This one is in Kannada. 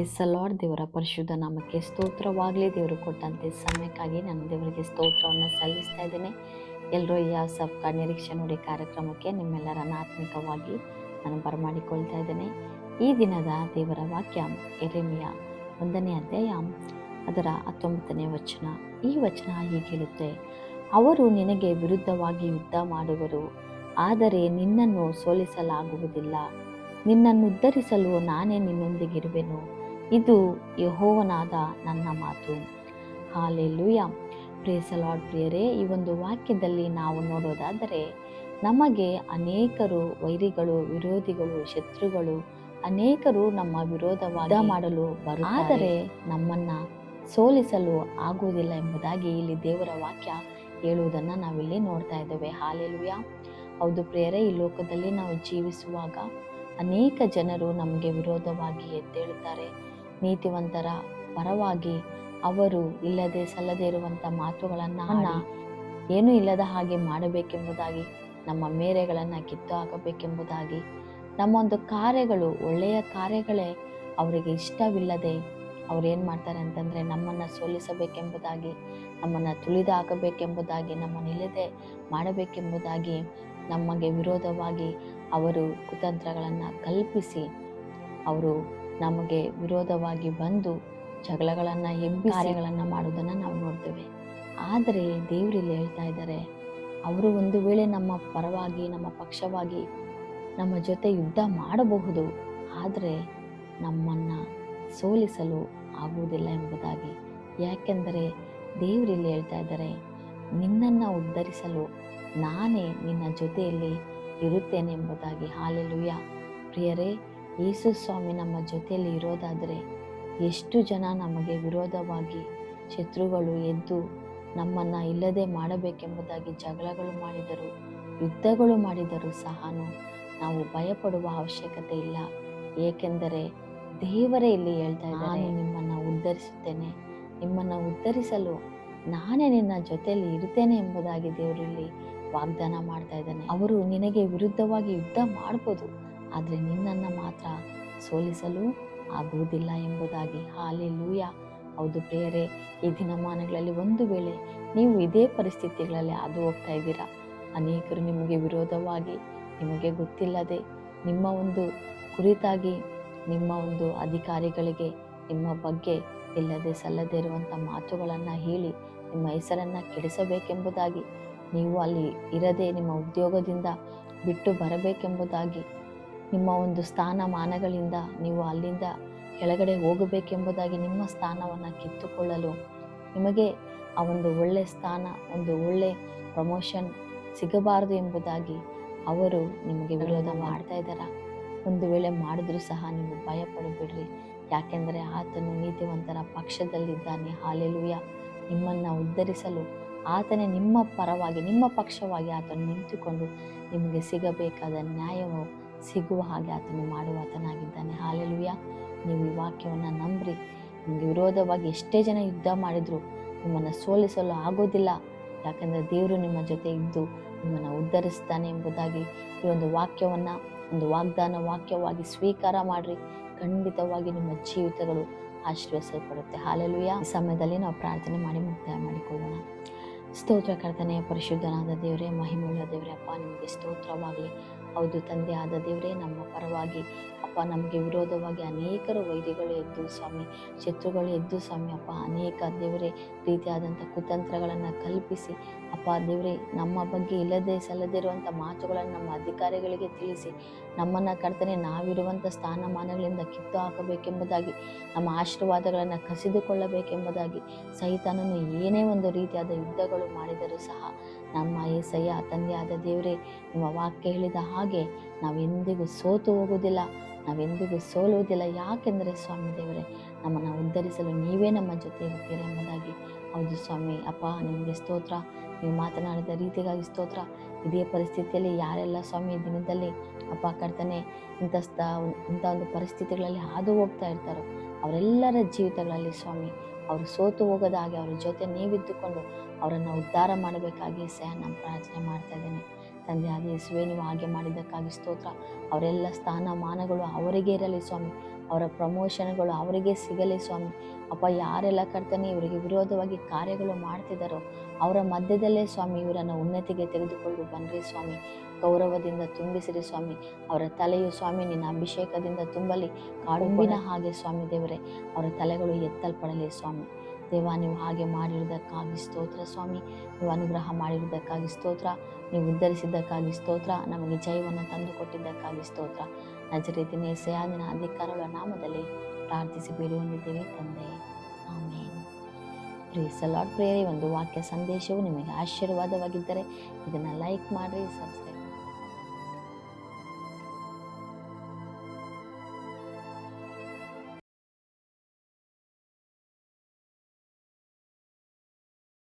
Praise the lord. ದೇವರ ಪರಿಶುದ್ಧ ನಾಮಕ್ಕೆ ಸ್ತೋತ್ರವಾಗಲಿ. ದೇವರು ಕೊಟ್ಟಂತೆ ಸಮಯಕ್ಕಾಗಿ ನಾನು ದೇವರಿಗೆ ಸ್ತೋತ್ರವನ್ನು ಸಲ್ಲಿಸ್ತಾ ಇದ್ದೇನೆ. ಎಲ್ಲರೂ ಸಬ್ಕಾ ನಿರೀಕ್ಷೆ ನೋಡಿ ಕಾರ್ಯಕ್ರಮಕ್ಕೆ ನಿಮ್ಮೆಲ್ಲರನ್ನ ಆತ್ಮಿಕವಾಗಿ ನಾನು ಬರಮಾಡಿಕೊಳ್ತಾ ಇದ್ದೇನೆ. ಈ ದಿನದ ದೇವರ ವಾಕ್ಯ ಯೆರೆಮೀಯ 1ನೇ ಅಧ್ಯಾಯ ಅದರ 19ನೇ ವಚನ. ಈ ವಚನ ಹೀಗೆ ಹೇಳುತ್ತೆ: ಅವರು ನಿನಗೆ ವಿರುದ್ಧವಾಗಿ ಯುದ್ಧ ಮಾಡುವರು, ಆದರೆ ನಿನ್ನನ್ನು ಸೋಲಿಸಲಾಗುವುದಿಲ್ಲ. ನಿನ್ನನ್ನು ಉದ್ಧರಿಸಲು ನಾನೇ ನಿನ್ನೊಂದಿಗಿರುವೆನು. ಇದು ಯೆಹೋವನಾದ ನನ್ನ ಮಾತು. ಹಾಲೆಲೂಯಾ. Praise the lord. ಪ್ರಿಯರೇ, ಈ ಒಂದು ವಾಕ್ಯದಲ್ಲಿ ನಾವು ನೋಡೋದಾದರೆ ನಮಗೆ ಅನೇಕರು ವೈರಿಗಳು, ವಿರೋಧಿಗಳು, ಶತ್ರುಗಳು ಅನೇಕರು ನಮ್ಮ ವಿರೋಧವಾದ ಮಾಡಲು ಬರುತ್ತಾರೆ, ಆದರೆ ನಮ್ಮನ್ನ ಸೋಲಿಸಲು ಆಗುವುದಿಲ್ಲ ಎಂಬುದಾಗಿ ಇಲ್ಲಿ ದೇವರ ವಾಕ್ಯ ಹೇಳುವುದನ್ನು ನಾವಿಲ್ಲಿ ನೋಡ್ತಾ ಇದ್ದೇವೆ. ಹಾಲೆಲೂಯಾ. ಹೌದು ಪ್ರಿಯರೇ, ಈ ಲೋಕದಲ್ಲಿ ನಾವು ಜೀವಿಸುವಾಗ ಅನೇಕ ಜನರು ನಮಗೆ ವಿರೋಧವಾಗಿ ಎದ್ದೇಳುತ್ತಾರೆ. ನೀತಿವಂತರ ಪರವಾಗಿ ಅವರು ಇಲ್ಲದೆ ಸಲ್ಲದೆ ಇರುವಂಥ ಮಾತುಗಳನ್ನು ಏನೂ ಇಲ್ಲದ ಹಾಗೆ ಮಾಡಬೇಕೆಂಬುದಾಗಿ, ನಮ್ಮ ಮೇರೆಗಳನ್ನು ಕಿತ್ತು ಹಾಕಬೇಕೆಂಬುದಾಗಿ, ನಮ್ಮ ಒಂದು ಕಾರ್ಯಗಳು ಒಳ್ಳೆಯ ಕಾರ್ಯಗಳೇ ಅವರಿಗೆ ಇಷ್ಟವಿಲ್ಲದೆ ಅವ್ರೇನು ಮಾಡ್ತಾರೆ ಅಂತಂದರೆ ನಮ್ಮನ್ನು ಸೋಲಿಸಬೇಕೆಂಬುದಾಗಿ, ನಮ್ಮನ್ನು ತುಳಿದು ಹಾಕಬೇಕೆಂಬುದಾಗಿ, ನಮ್ಮನ್ನು ಇಲ್ಲದೆ ಮಾಡಬೇಕೆಂಬುದಾಗಿ ನಮಗೆ ವಿರೋಧವಾಗಿ ಅವರು ಕುತಂತ್ರಗಳನ್ನು ಕಲ್ಪಿಸಿ ಅವರು ನಮಗೆ ವಿರೋಧವಾಗಿ ಬಂದು ಜಗಳಗಳನ್ನು ಎಬ್ಬಿಸಿ ಕಾರ್ಯಗಳನ್ನು ಮಾಡುವುದನ್ನು ನಾವು ನೋಡ್ತೇವೆ. ಆದರೆ ದೇವರಲ್ಲಿ ಹೇಳ್ತಾ ಇದ್ದಾರೆ, ಅವರು ಒಂದು ವೇಳೆ ನಮ್ಮ ಪರವಾಗಿ, ನಮ್ಮ ಪಕ್ಷವಾಗಿ ನಮ್ಮ ಜೊತೆ ಯುದ್ಧ ಮಾಡಬಹುದು, ಆದರೆ ನಮ್ಮನ್ನು ಸೋಲಿಸಲು ಆಗುವುದಿಲ್ಲ ಎಂಬುದಾಗಿ. ಯಾಕೆಂದರೆ ದೇವರಲ್ಲಿ ಹೇಳ್ತಾ ಇದ್ದಾರೆ, ನಿನ್ನನ್ನು ಉದ್ಧರಿಸಲು ನಾನೇ ನಿನ್ನ ಜೊತೆಯಲ್ಲಿ ಇರುತ್ತೇನೆ ಎಂಬುದಾಗಿ. ಹಾಲೆಲೂಯಾ. ಪ್ರಿಯರೇ, ಯೇಸು ಸ್ವಾಮಿ ನಮ್ಮ ಜೊತೆಯಲ್ಲಿ ಇರೋದಾದರೆ ಎಷ್ಟು ಜನ ನಮಗೆ ವಿರೋಧವಾಗಿ ಶತ್ರುಗಳು ಎದ್ದು ನಮ್ಮನ್ನು ಇಲ್ಲದೆ ಮಾಡಬೇಕೆಂಬುದಾಗಿ ಜಗಳಗಳು ಮಾಡಿದರು, ಯುದ್ಧಗಳು ಮಾಡಿದರೂ ಸಹ ನಾವು ಭಯಪಡುವ ಅವಶ್ಯಕತೆ ಇಲ್ಲ. ಏಕೆಂದರೆ ದೇವರೇ ಇಲ್ಲಿ ಹೇಳ್ತಾ ಇದ್ದಾರೆ, ನಾನು ನಿಮ್ಮನ್ನು ಉದ್ಧರಿಸುತ್ತೇನೆ, ನಿಮ್ಮನ್ನು ಉದ್ಧರಿಸಲು ನಾನೇ ನಿನ್ನ ಜೊತೆಯಲ್ಲಿ ಇರ್ತೇನೆ ಎಂಬುದಾಗಿ ದೇವರಲ್ಲಿ ವಾಗ್ದಾನ ಮಾಡ್ತಾ ಇದ್ದಾನೆ. ಅವರು ನಿನಗೆ ವಿರುದ್ಧವಾಗಿ ಯುದ್ಧ ಮಾಡ್ಬೋದು, ಆದರೆ ನಿನ್ನನ್ನು ಮಾತ್ರ ಸೋಲಿಸಲು ಆಗುವುದಿಲ್ಲ ಎಂಬುದಾಗಿ. ಹಾಲೆಲೂಯಾ. ಹೌದು ಪ್ರಿಯರೇ, ಈ ದಿನಮಾನಗಳಲ್ಲಿ ಒಂದು ವೇಳೆ ನೀವು ಇದೇ ಪರಿಸ್ಥಿತಿಗಳಲ್ಲಿ ಹಾದು ಹೋಗ್ತಾ ಇದ್ದೀರಾ, ಅನೇಕರು ನಿಮಗೆ ವಿರೋಧವಾಗಿ, ನಿಮಗೆ ಗೊತ್ತಿಲ್ಲದೆ ನಿಮ್ಮ ಒಂದು ಕುರಿತಾಗಿ, ನಿಮ್ಮ ಒಂದು ಅಧಿಕಾರಿಗಳಿಗೆ ನಿಮ್ಮ ಬಗ್ಗೆ ಇಲ್ಲದೆ ಸಲ್ಲದೆ ಇರುವಂಥ ಮಾತುಗಳನ್ನು ಹೇಳಿ ನಿಮ್ಮ ಹೆಸರನ್ನು ಕೆಡಿಸಬೇಕೆಂಬುದಾಗಿ, ನೀವು ಅಲ್ಲಿ ಇರದೆ ನಿಮ್ಮ ಉದ್ಯೋಗದಿಂದ ಬಿಟ್ಟು ಬರಬೇಕೆಂಬುದಾಗಿ, ನಿಮ್ಮ ಒಂದು ಸ್ಥಾನಮಾನಗಳಿಂದ ನೀವು ಅಲ್ಲಿಂದ ಕೆಳಗಡೆ ಹೋಗಬೇಕೆಂಬುದಾಗಿ, ನಿಮ್ಮ ಸ್ಥಾನವನ್ನು ಕಿತ್ತುಕೊಳ್ಳಲು, ನಿಮಗೆ ಆ ಒಂದು ಒಳ್ಳೆಯ ಸ್ಥಾನ, ಒಂದು ಒಳ್ಳೆಯ ಪ್ರಮೋಷನ್ ಸಿಗಬಾರದು ಎಂಬುದಾಗಿ ಅವರು ನಿಮಗೆ ವಿರೋಧ ಮಾಡ್ತಾ ಇದ್ದಾರಾ? ಒಂದು ವೇಳೆ ಮಾಡಿದ್ರೂ ಸಹ ನೀವು ಭಯಪಡಬೇಡ್ರಿ. ಯಾಕೆಂದರೆ ಆತನು ನೀತಿವಂತರ ಪಕ್ಷದಲ್ಲಿದ್ದಾನೆ. ಹಾಲೆಲೂಯಾ. ನಿಮ್ಮನ್ನು ಉದ್ಧರಿಸಲು ಆತನೇ ನಿಮ್ಮ ಪರವಾಗಿ, ನಿಮ್ಮ ಪಕ್ಷವಾಗಿ ಆತನು ನಿಂತುಕೊಂಡು ನಿಮಗೆ ಸಿಗಬೇಕಾದ ನ್ಯಾಯವು ಸಿಗುವ ಹಾಗೆ ಆತನು ಮಾಡುವಾತನಾಗಿದ್ದಾನೆ. ಹಾಲೆಲೂಯಾ. ನೀವು ಈ ವಾಕ್ಯವನ್ನು ನಂಬ್ರಿ. ನಿಮಗೆ ವಿರೋಧವಾಗಿ ಎಷ್ಟೇ ಜನ ಯುದ್ಧ ಮಾಡಿದರೂ ನಿಮ್ಮನ್ನು ಸೋಲಿಸಲು ಆಗೋದಿಲ್ಲ. ಯಾಕೆಂದರೆ ದೇವರು ನಿಮ್ಮ ಜೊತೆ ಇದ್ದು ನಿಮ್ಮನ್ನು ಉದ್ಧರಿಸ್ತಾನೆ ಎಂಬುದಾಗಿ ಈ ಒಂದು ವಾಕ್ಯವನ್ನು ಒಂದು ವಾಗ್ದಾನ ವಾಕ್ಯವಾಗಿ ಸ್ವೀಕಾರ ಮಾಡಿರಿ. ಖಂಡಿತವಾಗಿ ನಿಮ್ಮ ಜೀವಿತಗಳು ಆಶೀರ್ವದಿಸಲ್ಪಡುತ್ತೆ. ಹಾಲೆಲೂಯಾ. ಈ ಸಮಯದಲ್ಲಿ ನಾವು ಪ್ರಾರ್ಥನೆ ಮಾಡಿ ಮುಕ್ತಾಯ ಮಾಡಿಕೊಳ್ಳೋಣ. ಸ್ತೋತ್ರ ಕರ್ತನೆ, ಪರಿಶುದ್ಧನಾದ ದೇವರೇ, ಮಹಿಮೆಯುಳ್ಳ ದೇವರೇ, ಅಪ್ಪ ನಿಮಗೆ ಸ್ತೋತ್ರವಾಗಲಿ. ಹೌದು ತಂದೆ ಆದ ದೇವರೇ, ನಮ್ಮ ಪರವಾಗಿ ಅಪ್ಪ ನಮಗೆ ವಿರೋಧವಾಗಿ ಅನೇಕರು ವೈರಿಗಳು ಎದ್ದು ಸ್ವಾಮಿ, ಶತ್ರುಗಳು ಎದ್ದು ಸ್ವಾಮಿ ಅಪ್ಪ ಅನೇಕ ದೇವರೇ ರೀತಿಯಾದಂಥ ಕುತಂತ್ರಗಳನ್ನು ಕಲ್ಪಿಸಿ ಅಪ್ಪ ದೇವರೇ ನಮ್ಮ ಬಗ್ಗೆ ಇಲ್ಲದೆ ಸಲ್ಲದೇ ಇರುವಂಥ ಮಾತುಗಳನ್ನು ನಮ್ಮ ಅಧಿಕಾರಿಗಳಿಗೆ ತಿಳಿಸಿ ನಮ್ಮನ್ನು ಕರ್ತನೆ ನಾವಿರುವಂಥ ಸ್ಥಾನಮಾನಗಳಿಂದ ಕಿತ್ತು ಹಾಕಬೇಕೆಂಬುದಾಗಿ, ನಮ್ಮ ಆಶೀರ್ವಾದಗಳನ್ನು ಕಸಿದುಕೊಳ್ಳಬೇಕೆಂಬುದಾಗಿ ಸೈತಾನನು ಏನೇ ಒಂದು ರೀತಿಯಾದ ಯುದ್ಧಗಳು ಮಾಡಿದರೂ ಸಹ ನಮ್ಮ ಏಸಯ್ಯ ತಂದೆಯಾದ ದೇವರೇ, ನಿಮ್ಮ ವಾಕ್ಯ ಹೇಳಿದ ಹಾಗೆ ನಾವೆಂದಿಗೂ ಸೋತು ಹೋಗುವುದಿಲ್ಲ, ನಾವೆಂದಿಗೂ ಸೋಲುವುದಿಲ್ಲ. ಯಾಕೆಂದರೆ ಸ್ವಾಮಿ ದೇವರೇ, ನಮ್ಮನ್ನು ಉದ್ಧರಿಸಲು ನೀವೇ ನಮ್ಮ ಜೊತೆ ಇರ್ತೀರ ಎಂಬುದಾಗಿ. ಹೌದು ಸ್ವಾಮಿ ಅಪ್ಪ, ನಿಮಗೆ ಸ್ತೋತ್ರ. ನೀವು ಮಾತನಾಡಿದ ರೀತಿಗಾಗಿ ಸ್ತೋತ್ರ. ಇದೇ ಪರಿಸ್ಥಿತಿಯಲ್ಲಿ ಯಾರೆಲ್ಲ ಸ್ವಾಮಿ ದಿನದಲ್ಲಿ ಅಪ್ಪ ಕರ್ತನೆ ಇಂಥ ಒಂದು ಪರಿಸ್ಥಿತಿಗಳಲ್ಲಿ ಹಾದು ಹೋಗ್ತಾ ಇರ್ತಾರೋ ಅವರೆಲ್ಲರ ಜೀವಿತಗಳಲ್ಲಿ ಸ್ವಾಮಿ ಅವರು ಸೋತು ಹೋಗದ ಹಾಗೆ ಅವರ ಜೊತೆ ನೀವಿದ್ದುಕೊಂಡು ಅವರನ್ನು ಉದ್ಧಾರ ಮಾಡಬೇಕಾಗಿ ಸಹ ನಾನು ಪ್ರಾರ್ಥನೆ ಮಾಡ್ತಾ ಇದ್ದೇನೆ. ತಂದೆ ಆದ ಯೇಸುವೆ, ನೀವು ಹಾಗೆ ಮಾಡಿದ್ದಕ್ಕಾಗಿ ಸ್ತೋತ್ರ. ಅವರೆಲ್ಲ ಸ್ಥಾನಮಾನಗಳು ಅವರಿಗೆ ಇರಲಿ ಸ್ವಾಮಿ. ಅವರ ಪ್ರಮೋಷನ್ಗಳು ಅವರಿಗೆ ಸಿಗಲಿ ಸ್ವಾಮಿ. ಅಪ್ಪ, ಯಾರೆಲ್ಲ ಕರ್ತನೆ ಇವರಿಗೆ ವಿರೋಧವಾಗಿ ಕಾರ್ಯಗಳು ಮಾಡ್ತಿದ್ದಾರೋ ಅವರ ಮಧ್ಯದಲ್ಲೇ ಸ್ವಾಮಿ ಇವರನ್ನು ಉನ್ನತಿಗೆ ತೆಗೆದುಕೊಂಡು ಬನ್ನಿರಿ ಸ್ವಾಮಿ. ಗೌರವದಿಂದ ತುಂಬಿಸಿರಿ ಸ್ವಾಮಿ. ಅವರ ತಲೆಯು ಸ್ವಾಮಿ ನಿನ್ನ ಅಭಿಷೇಕದಿಂದ ತುಂಬಲಿ, ಕಾಡುಂಬಿನ ಹಾಗೆ ಸ್ವಾಮಿ ದೇವರೇ ಅವರ ತಲೆಗಳು ಎತ್ತಲ್ಪಡಲಿ ಸ್ವಾಮಿ. ದೇವ, ನೀವು ಹಾಗೆ ಮಾಡಿರುವುದಕ್ಕಾಗಿ ಸ್ತೋತ್ರ ಸ್ವಾಮಿ. ನೀವು ಅನುಗ್ರಹ ಮಾಡಿರುವುದಕ್ಕಾಗಿ ಸ್ತೋತ್ರ. ನೀವು ಉದ್ಧರಿಸಿದ್ದಕ್ಕಾಗಿ ಸ್ತೋತ್ರ. ನಮಗೆ ಜಯವನ್ನು ತಂದು ಕೊಟ್ಟಿದ್ದಕ್ಕಾಗಿ ಸ್ತೋತ್ರ. ನಜರೇತಿನ ಯೆಸಯ್ಯ ನಿನ್ನ ಅಧಿಕಾರಗಳ ನಾಮದಲ್ಲಿ ಪ್ರಾರ್ಥಿಸಿ ಬೇಡಿ ಹೊಂದಿದ್ದೇವೆ ತಂದೆ, amen. Praise the lord. Prayer, ಈ ಒಂದು ವಾಕ್ಯ ಸಂದೇಶವು ನಿಮಗೆ ಆಶೀರ್ವಾದವಾಗಿದ್ದರೆ ಇದನ್ನು ಲೈಕ್ ಮಾಡಿರಿ, ಸಬ್ಸ್ಕ್ರೈಬ್